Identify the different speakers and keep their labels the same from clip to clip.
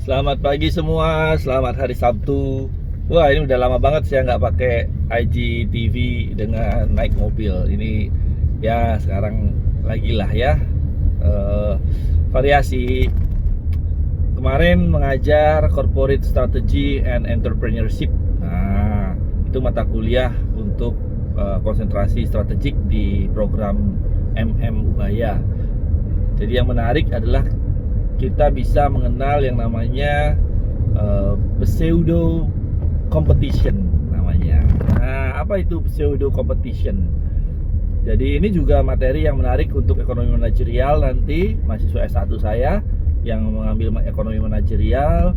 Speaker 1: Selamat pagi semua, selamat hari Sabtu. Wah, ini udah lama banget saya nggak pakai IGTV dengan naik mobil. Ini ya sekarang lagi lah ya, eh, variasi. Kemarin mengajar Corporate Strategy and Entrepreneurship. Nah, itu mata kuliah untuk konsentrasi strategik di program Ubaya. Jadi yang menarik adalah kita bisa mengenal yang namanya pseudo competition namanya. Nah, apa itu pseudo competition? Jadi ini juga materi yang menarik untuk ekonomi manajerial nanti mahasiswa S1 saya yang mengambil ekonomi manajerial.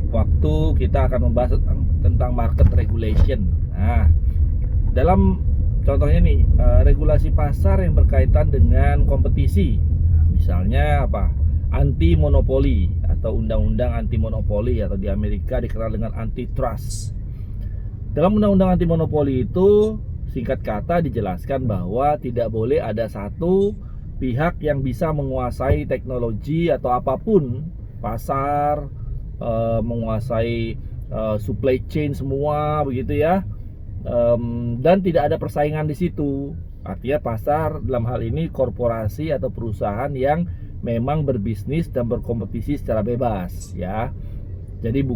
Speaker 1: Waktu kita akan membahas tentang market regulation. Nah, dalam contohnya nih, regulasi pasar yang berkaitan dengan kompetisi. Nah, misalnya apa? Anti monopoli atau undang-undang anti monopoli atau di Amerika dikenal dengan antitrust. Dalam undang-undang anti monopoli itu singkat kata dijelaskan bahwa tidak boleh ada satu pihak yang bisa menguasai teknologi atau apapun pasar, menguasai supply chain semua begitu ya. Dan tidak ada persaingan di situ. Artinya pasar dalam hal ini korporasi atau perusahaan yang memang berbisnis dan berkompetisi secara bebas ya. Jadi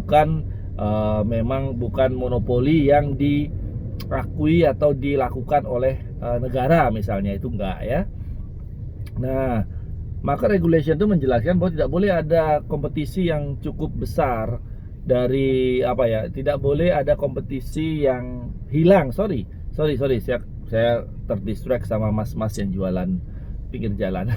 Speaker 1: memang bukan monopoli yang diakui atau dilakukan oleh negara misalnya, itu enggak ya. Nah, maka regulation itu menjelaskan bahwa tidak boleh ada kompetisi yang cukup besar dari apa ya, tidak boleh ada kompetisi yang hilang. Sorry, saya terdistract sama mas-mas yang jualan pinggir jalan.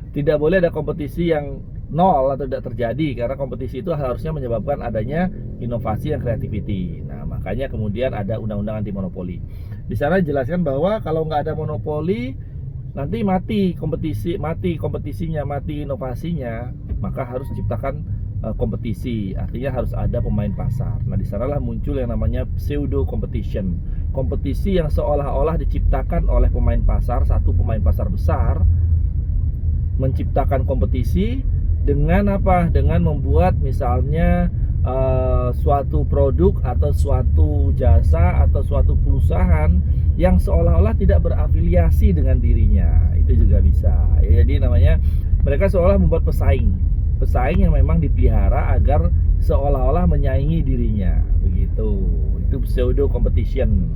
Speaker 1: Tidak boleh ada kompetisi yang nol atau tidak terjadi, karena kompetisi itu harusnya menyebabkan adanya inovasi dan creativity. Nah, makanya kemudian ada undang-undang anti monopoli. Di sana dijelaskan bahwa kalau nggak ada monopoli, nanti mati kompetisinya, mati inovasinya, maka harus diciptakan kompetisi. Artinya harus ada pemain pasar. Nah, di sanalah muncul yang namanya pseudo competition. Kompetisi yang seolah-olah diciptakan oleh pemain pasar, satu pemain pasar besar menciptakan kompetisi dengan apa? Dengan membuat misalnya suatu produk atau suatu jasa atau suatu perusahaan yang seolah-olah tidak berafiliasi dengan dirinya. Itu juga bisa. Jadi namanya mereka seolah membuat pesaing yang memang dipelihara agar seolah-olah menyaingi dirinya. Begitu. Itu pseudo competition.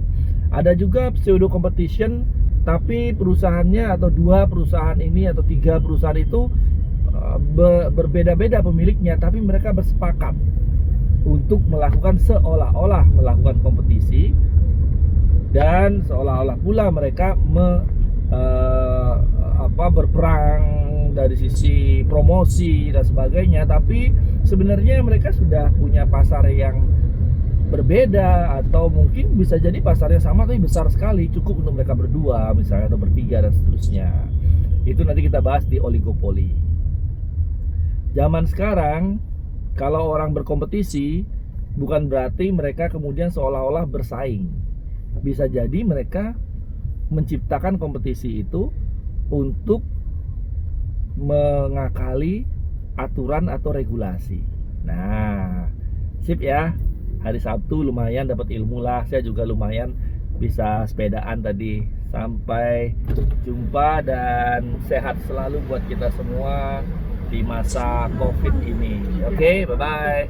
Speaker 1: Ada juga pseudo competition tapi perusahaannya atau dua perusahaan ini atau tiga perusahaan itu berbeda-beda pemiliknya, tapi mereka bersepakat untuk melakukan seolah-olah melakukan kompetisi dan seolah-olah pula mereka berperang dari sisi promosi dan sebagainya, tapi sebenarnya mereka sudah punya pasar yang berbeda, atau mungkin bisa jadi pasarnya sama tapi besar sekali, cukup untuk mereka berdua misalnya atau bertiga dan seterusnya. Itu nanti kita bahas di oligopoli. Zaman sekarang kalau orang berkompetisi bukan berarti mereka kemudian seolah-olah bersaing. Bisa jadi mereka menciptakan kompetisi itu untuk mengakali aturan atau regulasi. Nah, sip ya. Hari Sabtu lumayan dapat ilmu lah. Saya juga lumayan bisa sepedaan tadi. Sampai jumpa dan sehat selalu buat kita semua di masa COVID ini. Oke, bye-bye.